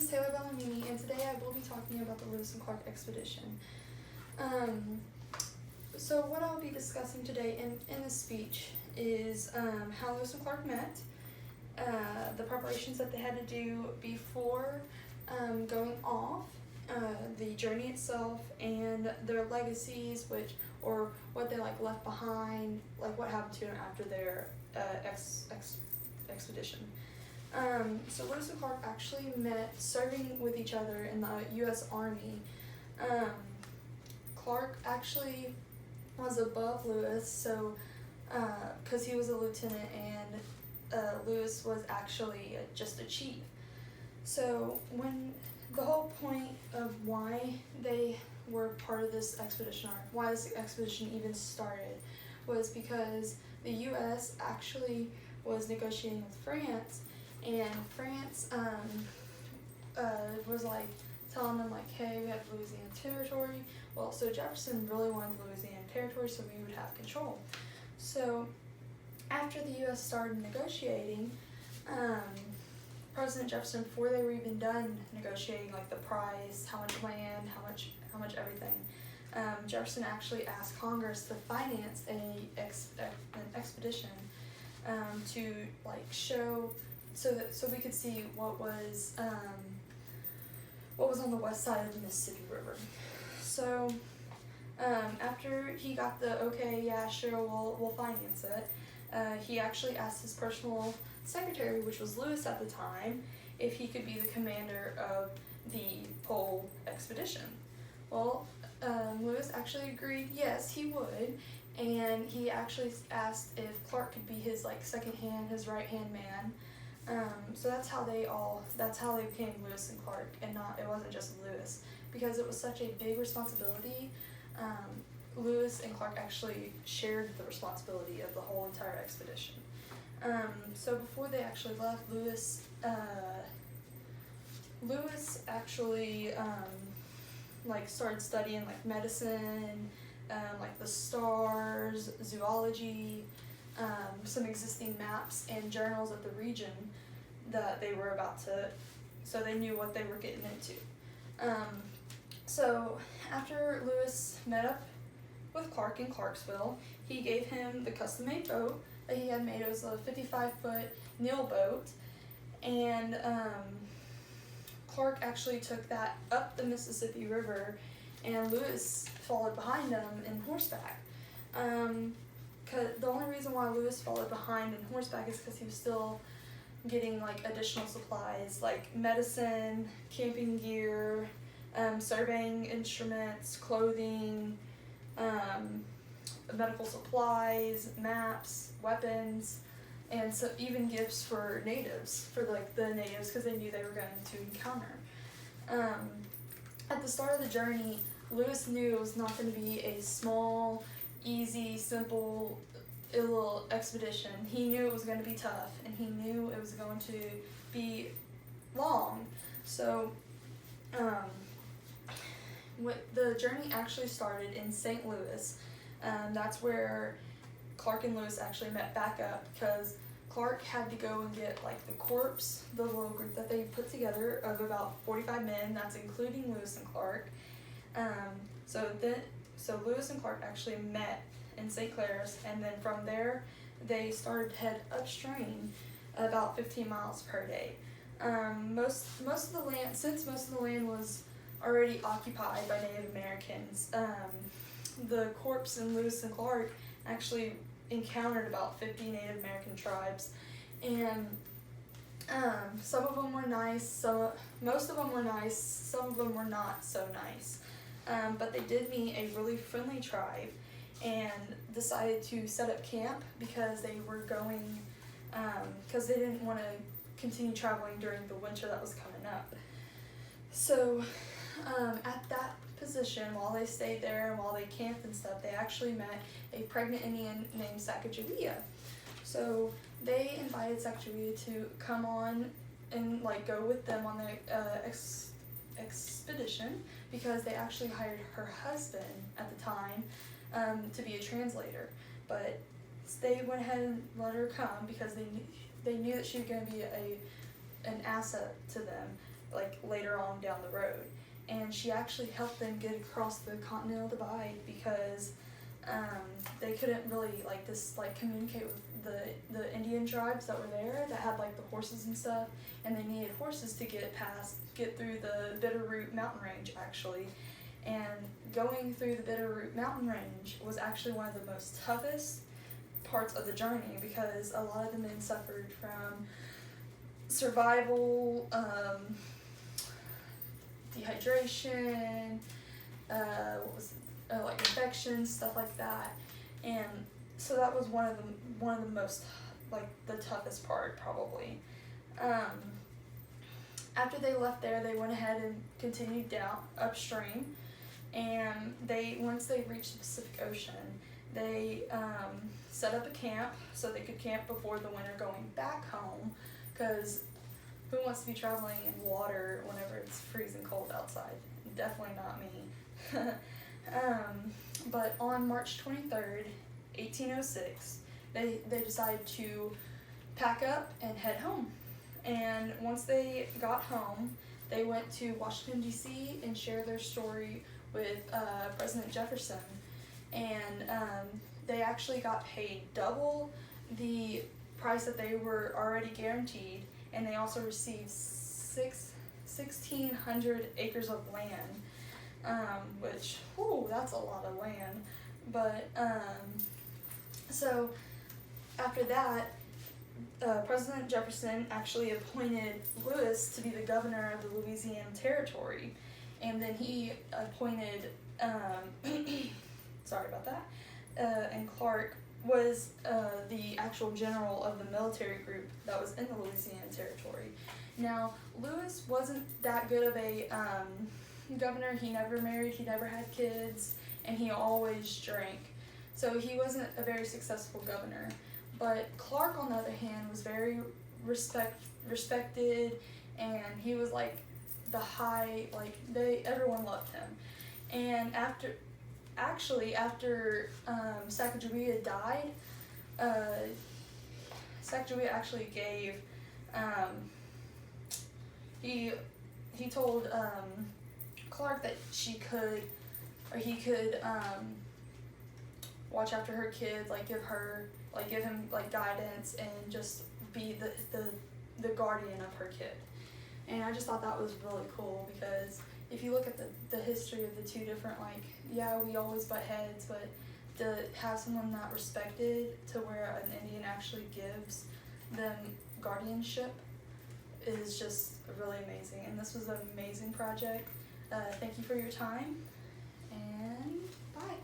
is Taylor Bellamini, and today I will be talking about the Lewis and Clark expedition. So what I'll be discussing today in this speech is how Lewis and Clark met, the preparations that they had to do before going off, the journey itself, and their legacies, or what they left behind, what happened to them after their expedition. So Lewis and Clark actually met serving with each other in the U.S. Army. Clark actually was above Lewis, so because he was a lieutenant and Lewis was actually just a chief. So when the whole point of why they were part of this expedition, or why this expedition even started, was because the U.S. actually was negotiating with France, and France was telling them hey, we have Louisiana Territory. Well, so Jefferson really wanted Louisiana Territory, so we would have control. So after the U.S. started negotiating, President Jefferson, before they were even done negotiating the price, how much land, how much everything, Jefferson actually asked Congress to finance an expedition to show so we could see what was on the west side of the Mississippi River. So after he got the okay, yeah, sure, we'll finance it, he actually asked his personal secretary, which was Lewis at the time, if he could be the commander of the Pole expedition. Well, Lewis actually agreed yes, he would, and he actually asked if Clark could be his second hand, his right hand man. So that's how they became Lewis and Clark, and it wasn't just Lewis, because it was such a big responsibility. Lewis and Clark actually shared the responsibility of the whole entire expedition. So before they actually left, Lewis actually started studying medicine, the stars, zoology, some existing maps and journals of the region that they were so they knew what they were getting into. So after Lewis met up with Clark in Clarksville, he gave him the custom-made boat that he had made. It was a 55-foot Neil boat, and Clark actually took that up the Mississippi River, and Lewis followed behind him in horseback. The only reason why Lewis followed behind in horseback is because he was still getting additional supplies medicine, camping gear, surveying instruments, clothing, medical supplies, maps, weapons, and so even gifts for natives, the natives, because they knew they were going to encounter. At the start of the journey, Lewis knew it was not going to be a small, easy, simple, little expedition. He knew it was going to be tough, and he knew it was going to be long. So the journey actually started in St. Louis. That's where Clark and Lewis actually met back up, because Clark had to go and get the corps, the little group that they put together of about 45 men. That's including Lewis and Clark. So Lewis and Clark actually met in St. Clair's, and then from there they started to head upstream about 15 miles per day. Most of the land, since most of the land was already occupied by Native Americans, the corps and Lewis and Clark actually encountered about 50 Native American tribes, and some of them were nice, most of them were nice, some of them were not so nice. But they did meet a really friendly tribe and decided to set up camp because they were going, because they didn't want to continue traveling during the winter that was coming up. So at that position, while they stayed there and while they camped and stuff, they actually met a pregnant Indian named Sacagawea. So they invited Sacagawea to come on and go with them on the expedition, because they actually hired her husband at the time to be a translator. But they went ahead and let her come because they knew that she was going to be an asset to them. like later on down the road. And she actually helped them get across the Continental Divide because they couldn't really communicate with the Indian tribes that were there that had like the horses and stuff, and they needed horses to get through the Bitterroot Mountain Range actually. And going through the Bitterroot Mountain Range was actually one of the most toughest parts of the journey because a lot of the men suffered from survival, dehydration, like infections, stuff like that. And so that was one of the most, like, the toughest part probably. After they left there, they went ahead and continued down upstream, and once they reached the Pacific Ocean, they set up a camp so they could camp before the winter going back home, because who wants to be traveling in water whenever it's freezing cold outside? Definitely not me. But on March 23rd, 1806, they decided to pack up and head home. And once they got home, they went to Washington, D.C. and shared their story with President Jefferson. And they actually got paid double the price that they were already guaranteed, and they also received 1,600 acres of land, which, that's a lot of land. But so after that, President Jefferson actually appointed Lewis to be the governor of the Louisiana Territory, and then he appointed, sorry about that, and Clark was the actual general of the military group that was in the Louisiana Territory. Now, Lewis wasn't that good of a governor. He never married, he never had kids, and he always drank. So he wasn't a very successful governor. But Clark, on the other hand, was very respected, and he was like the high, like everyone loved him. And after Sacagawea died, Sacagawea actually gave, he told Clark that he could watch after her kids, give him guidance and just be the guardian of her kid. And I just thought that was really cool because if you look at the history of the two different, we always butt heads, but to have someone that respected to where an Indian actually gives them guardianship is just really amazing. And this was an amazing project. Thank you for your time, and bye.